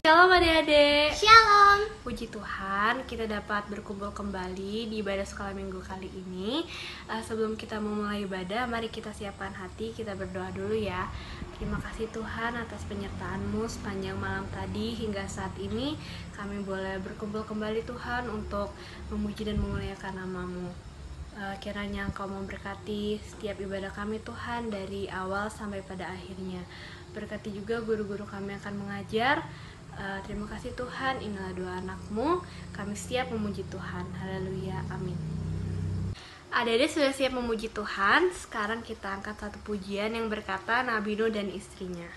Shalom adik-adik. Shalom. Puji Tuhan, kita dapat berkumpul kembali di ibadah sekolah minggu kali ini. Sebelum kita memulai ibadah, mari kita siapkan hati, kita berdoa dulu ya. Terima kasih Tuhan atas penyertaan-Mu sepanjang malam tadi hingga saat ini. Kami boleh berkumpul kembali Tuhan untuk memuji dan memuliakan nama-Mu. Kiranya Engkau memberkati setiap ibadah kami Tuhan dari awal sampai pada akhirnya. Berkati juga guru-guru kami akan mengajar. Terima kasih Tuhan, inilah doa anak-Mu. Kami siap memuji Tuhan. Haleluya, amin. Adik-adik sudah siap memuji Tuhan. Sekarang kita angkat satu pujian yang berkata Nabi Nuh dan istrinya.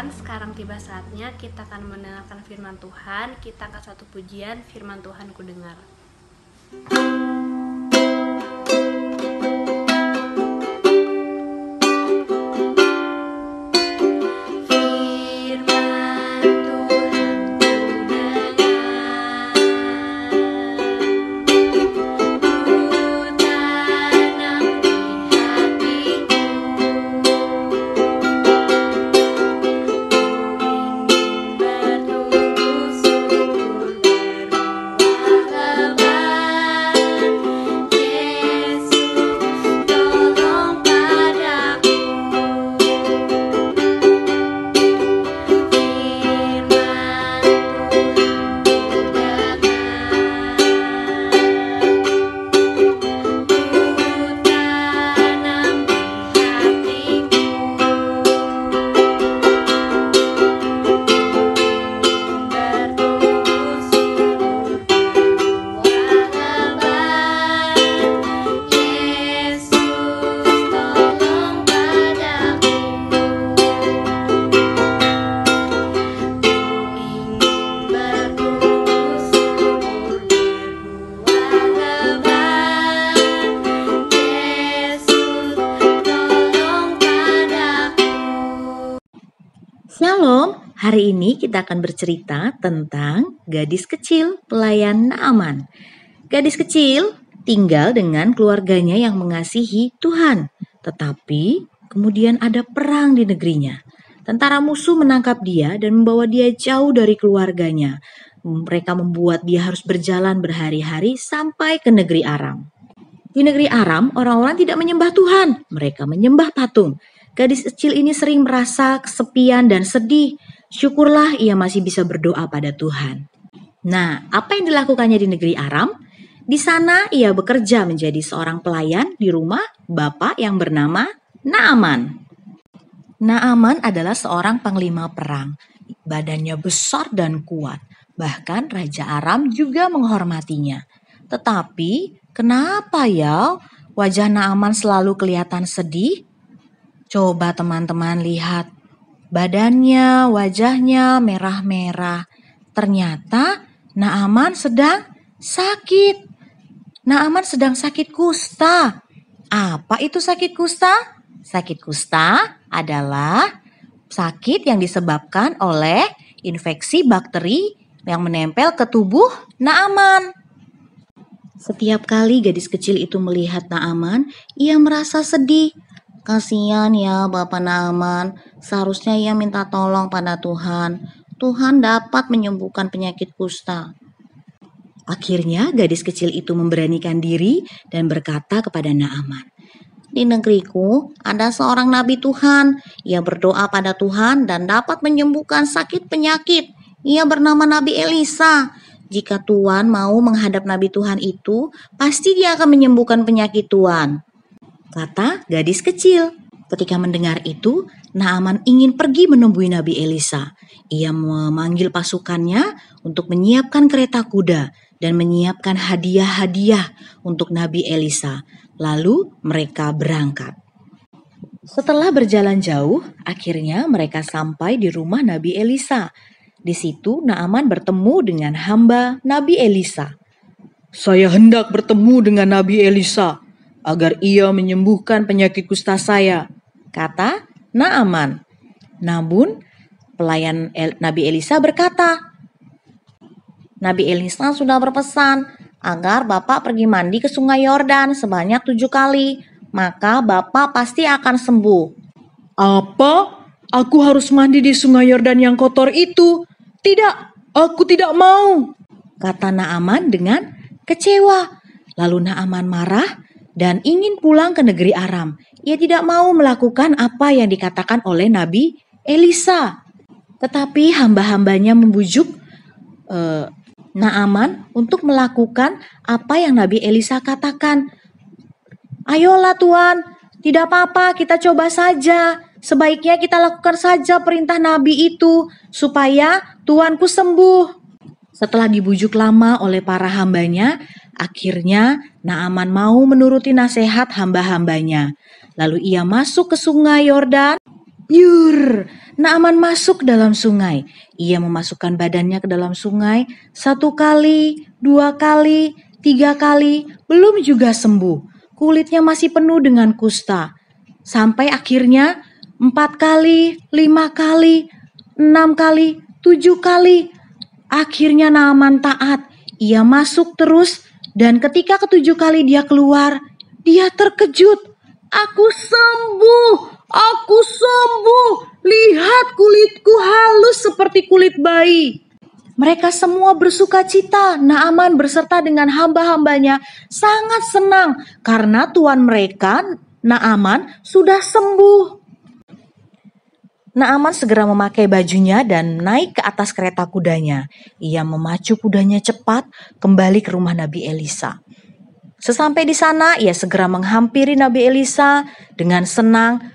Sekarang tiba saatnya kita akan mendengarkan firman Tuhan. Kita angkat satu pujian, firman Tuhan ku dengar. Shalom, hari ini kita akan bercerita tentang gadis kecil pelayan Naaman. Gadis kecil tinggal dengan keluarganya yang mengasihi Tuhan, tetapi kemudian ada perang di negerinya. Tentara musuh menangkap dia dan membawa dia jauh dari keluarganya. Mereka membuat dia harus berjalan berhari-hari sampai ke negeri Aram. Di negeri Aram, orang-orang tidak menyembah Tuhan, mereka menyembah patung. Gadis kecil ini sering merasa kesepian dan sedih. Syukurlah ia masih bisa berdoa pada Tuhan. Nah, apa yang dilakukannya di negeri Aram? Di sana ia bekerja menjadi seorang pelayan di rumah bapak yang bernama Naaman. Naaman adalah seorang panglima perang. Badannya besar dan kuat. Bahkan Raja Aram juga menghormatinya. Tetapi, kenapa ya wajah Naaman selalu kelihatan sedih? Coba teman-teman lihat, badannya, wajahnya merah-merah. Ternyata Naaman sedang sakit. Naaman sedang sakit kusta. Apa itu sakit kusta? Sakit kusta adalah sakit yang disebabkan oleh infeksi bakteri yang menempel ke tubuh Naaman. Setiap kali gadis kecil itu melihat Naaman, ia merasa sedih. Kasihan ya Bapak Naaman, seharusnya ia minta tolong pada Tuhan. Tuhan dapat menyembuhkan penyakit kusta. Akhirnya gadis kecil itu memberanikan diri dan berkata kepada Naaman, di negeriku ada seorang nabi Tuhan. Ia berdoa pada Tuhan dan dapat menyembuhkan sakit penyakit. Ia bernama Nabi Elisa. Jika Tuhan mau menghadap nabi Tuhan itu, pasti dia akan menyembuhkan penyakit Tuhan, kata gadis kecil. Ketika mendengar itu, Naaman ingin pergi menemui Nabi Elisa. Ia memanggil pasukannya untuk menyiapkan kereta kuda dan menyiapkan hadiah-hadiah untuk Nabi Elisa. Lalu mereka berangkat. Setelah berjalan jauh, akhirnya mereka sampai di rumah Nabi Elisa. Di situ Naaman bertemu dengan hamba Nabi Elisa. Saya hendak bertemu dengan Nabi Elisa agar ia menyembuhkan penyakit kusta saya, kata Naaman. Namun pelayan Nabi Elisa berkata, Nabi Elisa sudah berpesan agar Bapak pergi mandi ke sungai Yordan sebanyak 7 kali, maka Bapak pasti akan sembuh. Apa? Aku harus mandi di sungai Yordan yang kotor itu? Tidak, aku tidak mau, kata Naaman dengan kecewa. Lalu Naaman marah dan ingin pulang ke negeri Aram. Ia tidak mau melakukan apa yang dikatakan oleh Nabi Elisa. Tetapi hamba-hambanya membujuk Naaman untuk melakukan apa yang Nabi Elisa katakan. Ayolah Tuan, tidak apa-apa, kita coba saja. Sebaiknya kita lakukan saja perintah Nabi itu supaya Tuanku sembuh. Setelah dibujuk lama oleh para hambanya, akhirnya Naaman mau menuruti nasihat hamba-hambanya. Lalu ia masuk ke sungai Yordan. Yur, Naaman masuk dalam sungai. Ia memasukkan badannya ke dalam sungai 1 kali, 2 kali, 3 kali, belum juga sembuh. Kulitnya masih penuh dengan kusta. Sampai akhirnya 4 kali, 5 kali, 6 kali, 7 kali. Akhirnya Naaman taat. Ia masuk terus dan ketika ke-7 kali dia keluar, dia terkejut. Aku sembuh, aku sembuh. Lihat kulitku halus seperti kulit bayi. Mereka semua bersuka cita. Naaman beserta dengan hamba-hambanya sangat senang karena tuan mereka, Naaman, sudah sembuh. Naaman segera memakai bajunya dan naik ke atas kereta kudanya. Ia memacu kudanya cepat kembali ke rumah Nabi Elisa. Sesampai di sana, ia segera menghampiri Nabi Elisa dengan senang.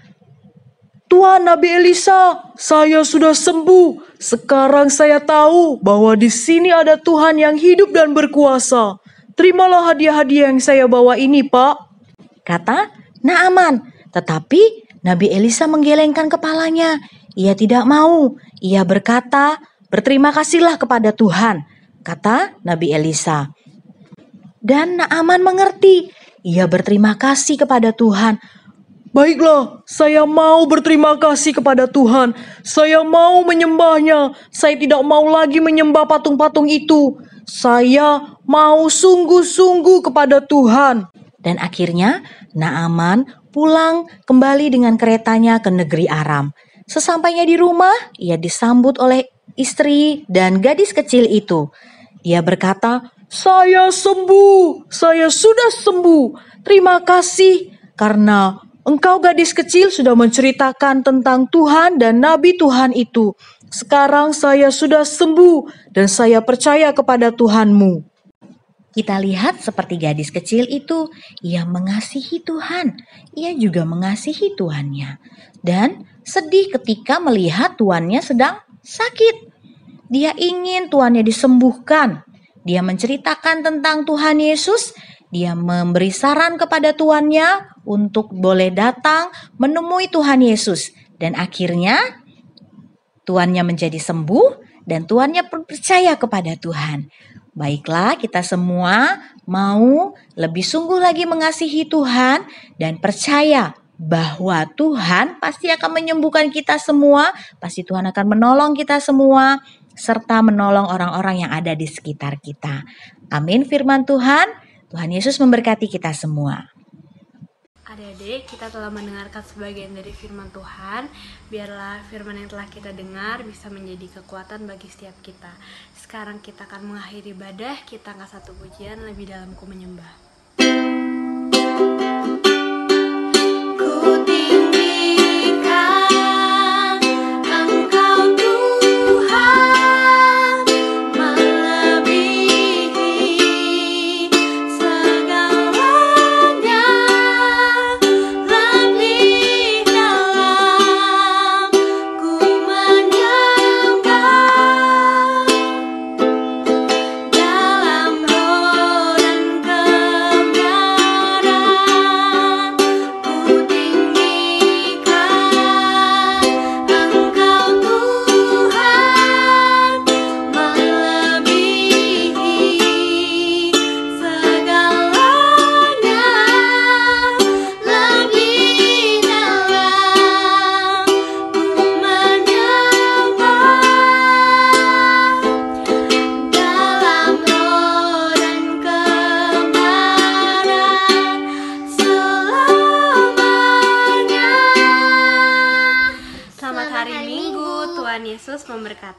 Tuan Nabi Elisa, saya sudah sembuh. Sekarang saya tahu bahwa di sini ada Tuhan yang hidup dan berkuasa. Terimalah hadiah-hadiah yang saya bawa ini, Pak, kata Naaman. Tetapi Nabi Elisa menggelengkan kepalanya. Ia tidak mau. Ia berkata, berterima kasihlah kepada Tuhan, kata Nabi Elisa. Dan Naaman mengerti. Ia berterima kasih kepada Tuhan. Baiklah, saya mau berterima kasih kepada Tuhan. Saya mau menyembahnya. Saya tidak mau lagi menyembah patung-patung itu. Saya mau sungguh-sungguh kepada Tuhan. Dan akhirnya Naaman pulang kembali dengan keretanya ke negeri Aram. Sesampainya di rumah, ia disambut oleh istri dan gadis kecil itu. Dia berkata, saya sembuh, saya sudah sembuh. Terima kasih karena engkau gadis kecil sudah menceritakan tentang Tuhan dan Nabi Tuhan itu. Sekarang saya sudah sembuh dan saya percaya kepada Tuhanmu. Kita lihat seperti gadis kecil itu, ia mengasihi Tuhan. Ia juga mengasihi tuannya. Dan sedih ketika melihat tuannya sedang sakit. Dia ingin tuannya disembuhkan. Dia menceritakan tentang Tuhan Yesus. Dia memberi saran kepada tuannya untuk boleh datang menemui Tuhan Yesus. Dan akhirnya tuannya menjadi sembuh dan tuannya percaya kepada Tuhan. Baiklah, kita semua mau lebih sungguh lagi mengasihi Tuhan dan percaya bahwa Tuhan pasti akan menyembuhkan kita semua. Pasti Tuhan akan menolong kita semua serta menolong orang-orang yang ada di sekitar kita. Amin firman Tuhan. Tuhan Yesus memberkati kita semua. adik-adik, kita telah mendengarkan sebagian dari firman Tuhan. Biarlah firman yang telah kita dengar bisa menjadi kekuatan bagi setiap kita. Sekarang kita akan mengakhiri ibadah, kita angkat satu pujian lebih dalam ku menyembah. Selamat hari Minggu, Tuhan Yesus memberkati.